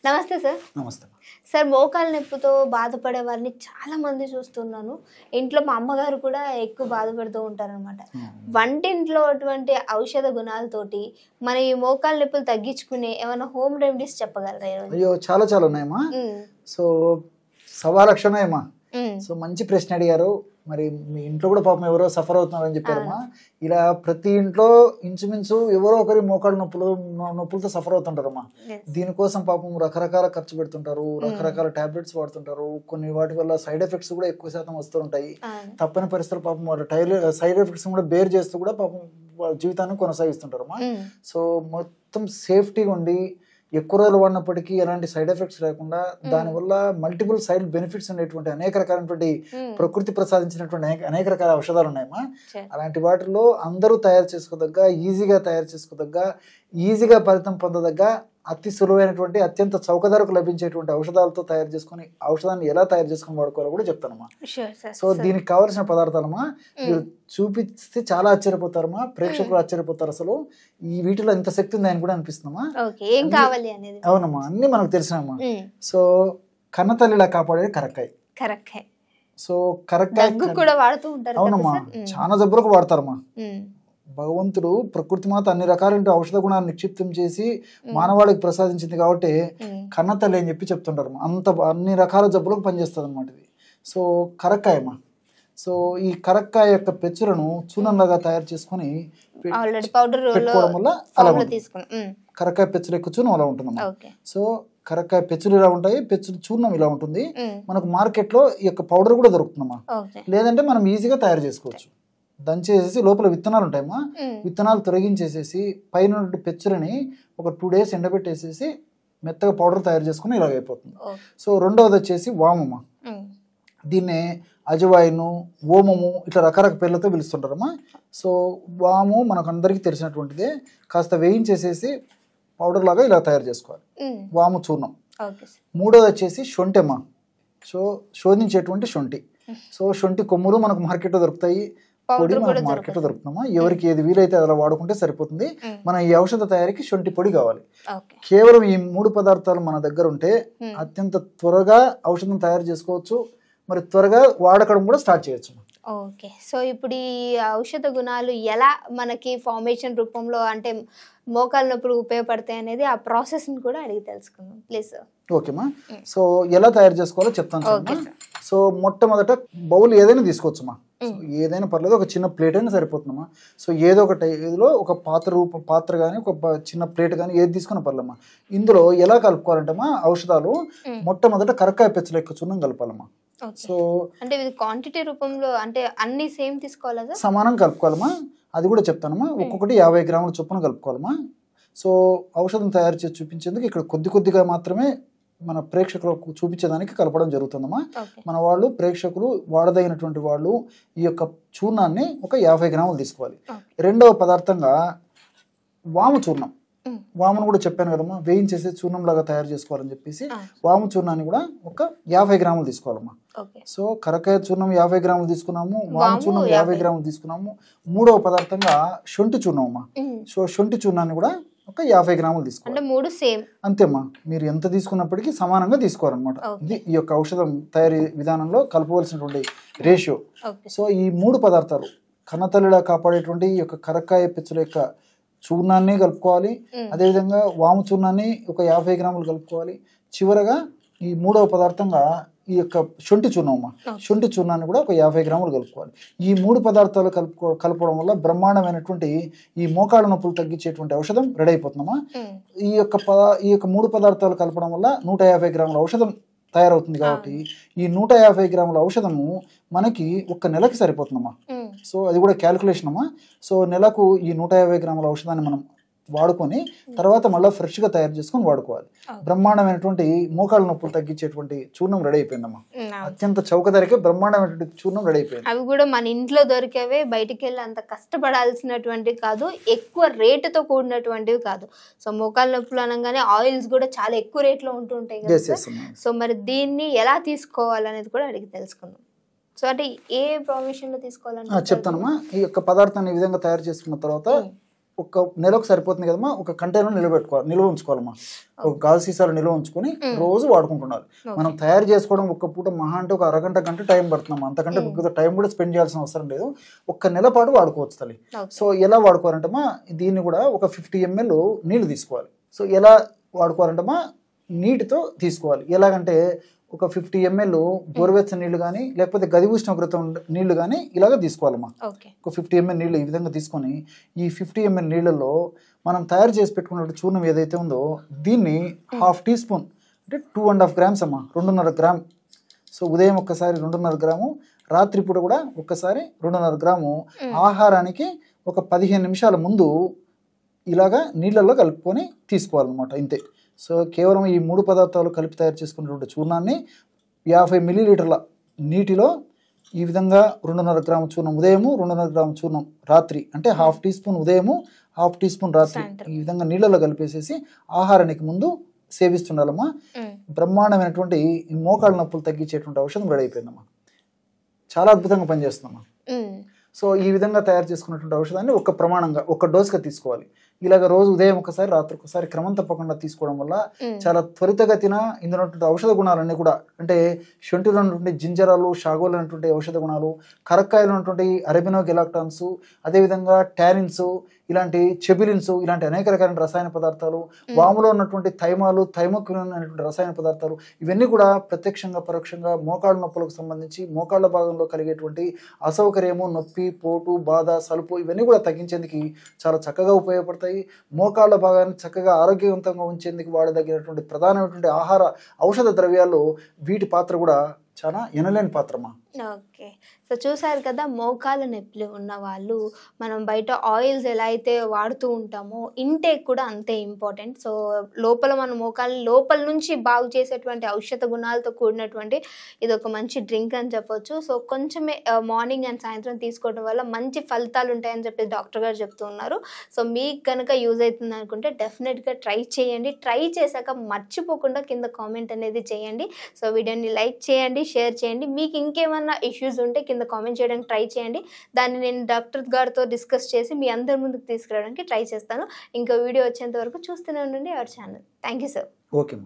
నమస్తే సార్. నమస్తే. సార్ మోకాలు నొప్పితో బాధపడే వారిని చాలా మంది చూస్తున్నాను. ఇంట్లో మా అమ్మగారు కూడా ఎక్కువ బాధపడుతూ ఉంటారనమాట. వంటింట్లో అటువంటి ఔషధ గుణాలతోటి మన ఈ మోకాలు నొప్పులు తగ్గించుకునే ఏమైనా హోమ్ రెమెడీస్ చెప్పగలరా? అయ్యో చాలా ఉన్నాయమ్మా. సో 1,00,000 ఉన్నాయమ్మా. సో మంచి ప్రశ్న అడిగారు. మరి మీ ఇంట్లో కూడా పాపం ఎవరో సఫర్ అవుతున్నారని చెప్పారమ్మా. ఇలా ప్రతి ఇంట్లో ఇంచుమించు ఎవరో ఒకరి మోకాళ్ళ నొప్పులతో సఫర్ అవుతుంటారమ్మా. దీనికోసం పాపం రకరకాల ఖర్చు పెడుతుంటారు, రకరకాల టాబ్లెట్స్ వాడుతుంటారు. కొన్ని వాటి వల్ల సైడ్ ఎఫెక్ట్స్ కూడా ఎక్కువ శాతం వస్తూ ఉంటాయి. తప్పని పరిస్థితులు పాపం వాళ్ళ సైడ్ ఎఫెక్ట్స్ కూడా బేర్ చేస్తూ కూడా పాపం వాళ్ళ జీవితాన్ని కొనసాగిస్తుంటారమ్మా. సో మొత్తం సేఫ్టీగా ఉండి ఎక్కువ రోజులు వాడినప్పటికీ ఎలాంటి సైడ్ ఎఫెక్ట్స్ లేకుండా దానివల్ల మల్టిపుల్ సైడ్ బెనిఫిట్స్ ఉండేటువంటి అనేక రకాలైనటువంటి ప్రకృతి ప్రసాదించినటువంటి అనేక రకాల ఔషధాలు ఉన్నాయమ్మా. అలాంటి వాటిలో అందరూ తయారు చేసుకోదగ్గ, ఈజీగా తయారు చేసుకోదగ్గ, ఈజీగా ఫలితం పొందదగ్గ, అతి సులువైనటువంటి అత్యంత చౌకధరకు లభించేటువంటి ఔషధాలతో తయారు చేసుకుని ఔషధాన్ని ఎలా తయారు చేసుకుని వాడుకోవాలో కూడా చెప్తానమ్మా. సో దీనికి కావాల్సిన పదార్థాలమ్మా మీరు చూపిస్తే చాలా ఆశ్చర్యపోతారమ్మా. ప్రేక్షకులు ఆశ్చర్యపోతారు. అసలు ఈ వీటిలో ఇంత శక్తి ఉంది అని కూడా అనిపిస్తుందమ్మా. అవునమ్మా, అన్ని మనకు తెలిసినమ్మా. సో కన్నతల్లిలా కాపాడేది కరక్కాయ. సో కరక్కాయ అవునమ్మా, చాలా జబ్బులకు వాడతారమ్మా. భగవంతుడు ప్రకృతి మాత అన్ని రకాల ఔషధ గుణాలు నిక్షిప్తం చేసి మానవాళికి ప్రసాదించింది కాబట్టి కన్నతల్లి అని చెప్పి చెప్తుంటారు. అన్ని రకాల జబ్బులకు పనిచేస్తుంది అనమాట ఇది. సో కరక్కాయమ్మా. సో ఈ కరక్కాయ యొక్క పెచ్చులను చూర్ణంలాగా తయారు చేసుకుని పెట్టుకోవడం వల్ల అలా కరక్కాయ పెచ్చులు ఎక్కువ చూర్ణం అలా ఉంటుందమ్మా. సో కరక్కాయ పెచ్చులు ఇలా ఉంటాయి, పెచ్చులు చూర్ణం ఇలా ఉంటుంది. మనకు మార్కెట్ లో ఈ యొక్క పౌడర్ కూడా దొరుకుతుందమ్మా. లేదంటే మనం ఈజీగా తయారు చేసుకోవచ్చు. దంచేసేసి లోపల విత్తనాలు ఉంటాయమ్మా, విత్తనాలు తొలగించేసేసి పైన పెచ్చులని ఒక 2 days ఎండబెట్టేసేసి మెత్తగా పౌడర్ తయారు చేసుకుని ఇలాగ అయిపోతుంది. సో రెండవది వచ్చేసి వామమ్మ. దీన్నే అజవాయిను, ఓమము ఇట్లా రకరకాల పేర్లతో పిలుస్తుంటారమ్మా. సో వాము మనకు అందరికీ తెలిసినటువంటిదే. కాస్త వేయించేసేసి పౌడర్ లాగా ఇలా తయారు చేసుకోవాలి, వాము చూర్ణం. మూడోది వచ్చేసి శొంఠి అమ్మా. సో శోధించేటువంటి శొంఠి. సో శొంఠి కొమ్ములు మనకు మార్కెట్లో దొరుకుతాయి, పొడి మనకు మార్కెట్లో దొరుకుతున్నామా. ఎవరికి ఏది వీలైతే అలా వాడుకుంటే సరిపోతుంది. మన ఈ ఔషధ తయారీకి శొంఠి పొడి కావాలి. కేవలం ఈ 3 పదార్థాలు మన దగ్గర ఉంటే అత్యంత త్వరగా ఔషధం తయారు చేసుకోవచ్చు, మరి త్వరగా వాడకడం కూడా స్టార్ట్ చేయొచ్చు. ఓకే. సో ఇప్పుడు ఈ ఔషధ గుణాలు ఎలా మనకి ఫార్మేషన్ రూపంలో అంటే మోకాలు నొప్పులు ఉపయోగపడతాయి అనేది ఆ ప్రాసెస్ ని కూడా అడిగి తెలుసుకుందాం ప్లీజ్. ఓకేమా. సో ఎలా తయారు చేసుకోవాలో చెప్తాను. సో మొట్టమొదట బౌల్ ఏదైనా తీసుకోవచ్చుమా. ఏదైనా పర్లేదు, ఒక చిన్న ప్లేట్ అయినా సరిపోతుందమ్మా. సో ఏదో ఒకటి ఏదో ఒక పాత్ర కానీ ఒక చిన్న ప్లేట్ కానీ ఏది తీసుకున్న పర్లేమ్మా. ఇందులో ఎలా కలుపుకోవాలంటమ్మా ఔషధాలు మొట్టమొదట కరక్కాయ పెచ్చులు ఎక్కువ చూర్ణం కలపాలమ్మా. సో అంటే క్వాంటిటీ రూపంలో అంటే అన్ని సేమ్ తీసుకోవాలా, సమానం కలుపుకోవాలమ్మా. అది కూడా చెప్తానమ్మా. ఒక్కొక్కటి 50 గ్రాముల చొప్పున కలుపుకోవాలమ్మా. సో ఔషధం తయారు చేసి చూపించేందుకు ఇక్కడ కొద్దిగా మాత్రమే మన ప్రేక్షకులకు చూపించేదానికి కలపడం జరుగుతుందమ్మా. మన వాళ్ళు ప్రేక్షకులు వాడదగినటువంటి వాళ్ళు ఈ యొక్క చూర్ణాన్ని ఒక 50 గ్రాములు తీసుకోవాలి. రెండవ పదార్థంగా వాము చూర్ణం. వామును కూడా చెప్పాను కదమ్మా, వేయించేసి చూర్ణం లాగా తయారు చేసుకోవాలని చెప్పేసి వాము చూర్ణాన్ని కూడా ఒక 50 గ్రాములు తీసుకోవాలమ్మా. సో కరకాయ చూర్ణం 50 గ్రాములు తీసుకున్నాము, వాము చూర్ణం 50 గ్రాములు తీసుకున్నాము. మూడవ పదార్థంగా శొంఠి చూర్ణం అమ్మా. సో శొంఠి చూర్ణాన్ని కూడా ఒక 50 గ్రాములు తీసుకోవాలి. అంతేమ్మా, మీరు ఎంత తీసుకున్నప్పటికీ సమానంగా తీసుకోవాలన్నమాట. ఇది ఈ యొక్క ఔషధం తయారీ విధానంలో కలపవలసినటువంటి రేషియో. సో ఈ 3 పదార్థాలు కన్నతల్లిలా కాపాడేటువంటి ఈ యొక్క కరక్కాయ పెచ్చుల యొక్క చూర్ణాన్ని కలుపుకోవాలి, అదేవిధంగా వాము చూర్ణాన్ని ఒక 50 గ్రాములు కలుపుకోవాలి. చివరగా ఈ మూడవ పదార్థంగా ఈ యొక్క శొంఠి చూర్ణం అమ్మా. శొంఠి చూర్ణాన్ని కూడా ఒక 50 గ్రాములు కలుపుకోవాలి. ఈ 3 పదార్థాలు కలపడం వల్ల బ్రహ్మాండమైనటువంటి ఈ మోకాళ్ళ నొప్పులు తగ్గించేటువంటి ఔషధం రెడీ అయిపోతుందమ్మా. ఈ యొక్క 3 పదార్థాలు కలపడం వల్ల 150 గ్రాముల ఔషధం తయారవుతుంది. కాబట్టి ఈ 150 గ్రాముల ఔషధము మనకి 1 నెలకి సరిపోతుందమ్మా. సో అది కూడా క్యాలిక్యులేషన్ అమ్మా. సో నెలకు ఈ 150 గ్రాముల ఔషధాన్ని మనం వాడుకొని తర్వాత మళ్ళీ ఫ్రెష్గా తయారు చేసుకొని వాడుకోవాలి. బ్రహ్మాండమైనటువంటి మోకాళ్ళ నొప్పులు తగ్గించేటువంటి చూర్ణం రెడీ అయిపోయిందమ్మా. అత్యంత చౌక ధరకే బ్రహ్మాండమైనటువంటి చూర్ణం రెడీ అయిపోయింది. అవి కూడా మన ఇంట్లో దొరికేవే, బయటికి వెళ్ళి అంత కష్టపడాల్సినటువంటివి కాదు, ఎక్కువ రేటుతో కూడినటువంటివి కాదు. సో మోకాళ్ళ నొప్పులు అనగానే ఆయిల్స్ కూడా చాలా ఎక్కువ రేట్లో ఉంటుంటాయి కదా. సో మరి దీన్ని ఎలా తీసుకోవాలనేది కూడా అడిగి తెలుసుకుందాం. సో అంటే ఏ ప్రొవిజన్ లో తీసుకోవాలని చెప్తానమ్మా. ఈ యొక్క పదార్థాన్ని ఈ విధంగా తయారు చేసుకున్న తర్వాత ఒక నెలకు సరిపోతుంది కదమ్మా, ఒక కంటైనర్ నిల్వ ఉంచుకోవాలమ్మా. ఒక గాజు సీసాలు నిల్వ ఉంచుకొని రోజు వాడుకుంటున్నారు. మనం తయారు చేసుకోవడం ఒక్క పూట మహా అంటే ఒక అరగంట గంట టైం పడుతున్నాం, అంతకంటే టైం కూడా స్పెండ్ చేయాల్సిన అవసరం లేదు. ఒక్క నెల పాటు వాడుకోవచ్చు తల్లి. సో ఎలా వాడుకోవాలంటమ్మా, దీన్ని కూడా ఒక 50 ml నీళ్లు తీసుకోవాలి. సో ఎలా వాడుకోవాలంటమ్మా, నీటితో తీసుకోవాలి. ఎలాగంటే ఒక 50 ml గోరువెచ్చని నీళ్లు కానీ లేకపోతే గది ఉష్ణోగ్రత నీళ్లు కానీ ఇలాగ తీసుకోవాలమ్మా. ఒక 50 ml నీళ్ళు ఈ విధంగా తీసుకొని ఈ 50 ml నీళ్ళల్లో మనం తయారు చేసి పెట్టుకున్న చూర్ణం ఏదైతే ఉందో దీన్ని 1/2 టీ స్పూన్ అంటే 2.5 grams అమ్మా, 2.5 గ్రామ్. సో ఉదయం ఒక్కసారి 2.5 గ్రాము, రాత్రిపూట కూడా ఒక్కసారి 2.5 గ్రాము. ఆహారానికి ఒక 15 నిమిషాల ముందు ఇలాగా నీళ్ళల్లో కలుపుకొని తీసుకోవాలన్నమాట, ఇంతే. సో కేవలం ఈ 3 పదార్థాలు కలిపి తయారు చేసుకున్నటువంటి చూర్ణాన్ని 50 మిల్లీలీటర్ల నీటిలో ఈ విధంగా 2.5 గ్రాము చూర్ణం ఉదయము, 2.5 గ్రాము చూర్ణం రాత్రి, అంటే 1/2 టీ స్పూన్ ఉదయము, 1/2 టీ స్పూన్ రాత్రి, ఈ విధంగా నీళ్ళలో కలిపేసేసి ఆహారానికి ముందు సేవిస్తుండాలమ్మా. బ్రహ్మాండమైనటువంటి ఈ మోకాళ్ళ నొప్పులు తగ్గించేటువంటి ఔషధం రెడీ అయిపోయిందమ్మా. చాలా అద్భుతంగా పనిచేస్తుందమ్మా. సో ఈ విధంగా తయారు చేసుకున్నటువంటి ఔషధాన్ని ఒక ప్రమాణంగా ఒక డోస్గా తీసుకోవాలి. ఇలాగ రోజు ఉదయం ఒకసారి రాత్రి ఒకసారి క్రమం తప్పకుండా తీసుకోవడం వల్ల చాలా త్వరితగతిన ఇందులో ఔషధ గుణాలన్నీ కూడా, అంటే శొంఠిలో ఉన్నటువంటి జింజరాలు, షాగోలు అనేటువంటి ఔషధ గుణాలు, కరక్కాయలు ఉన్నటువంటి అరబినో గెలాక్టాన్స్, అదేవిధంగా టానిన్స్, ఇలాంటి చెబిలిన్స్, ఇలాంటి అనేక రకాల రసాయన పదార్థాలు, వాములో ఉన్నటువంటి థైమాలు, థైమోక్విన్ అనేటువంటి రసాయన పదార్థాలు, ఇవన్నీ కూడా ప్రత్యక్షంగా పరోక్షంగా మోకాళ్ళ నొప్పులకు సంబంధించి మోకాళ్ళ భాగంలో కలిగేటువంటి అసౌకర్యము, నొప్పి, పోటు, బాధ, సలుపు ఇవన్నీ కూడా తగ్గించేందుకు చాలా చక్కగా ఉపయోగపడతాయి. మోకాళ్ళ భాగాన్ని చక్కగా ఆరోగ్యవంతంగా ఉంచేందుకు వాడదగినటువంటి ప్రధానమైనటువంటి ఆహార ఔషధ ద్రవ్యాలు వీటి పాత్ర కూడా చాలా ఎనలేని పాత్రమా. ఓకే, సో చూసారు కదా, మోకాళ్ళ నొప్పులు ఉన్న వాళ్ళు మనం బయట ఆయిల్స్ ఎలా అయితే వాడుతూ ఉంటామో ఇంటేక్ కూడా అంతే ఇంపార్టెంట్. సో లోపల మన మోకాళ్ళ లోపల నుంచి బాగు చేసేటువంటి ఔషధ గుణాలతో కూడినటువంటి ఇది ఒక మంచి డ్రింక్ అని చెప్పొచ్చు. సో కొంచెమే మార్నింగ్ అండ్ సాయంత్రం తీసుకోవడం వల్ల మంచి ఫలితాలు ఉంటాయని చెప్పి డాక్టర్ గారు చెప్తూ ఉన్నారు. సో మీకు కనుక యూజ్ అవుతుంది అనుకుంటే డెఫినెట్గా ట్రై చేయండి. ట్రై చేశాక మర్చిపోకుండా కింద కామెంట్ అనేది చేయండి. సో వీడియోని లైక్ చేయండి, షేర్ చేయండి. మీకు ఇంకేమన్నా ఇష్యూస్ ఉంటే కింద కామెంట్ చేయడానికి ట్రై చేయండి. దాన్ని నేను డాక్టర్ గారితో డిస్కస్ చేసి మీ అందరి ముందుకు తీసుకురావడానికి ట్రై చేస్తాను. ఇంకో వీడియో వచ్చేంత వరకు చూస్తూనే ఉండండి our channel. Thank you sir. Okay.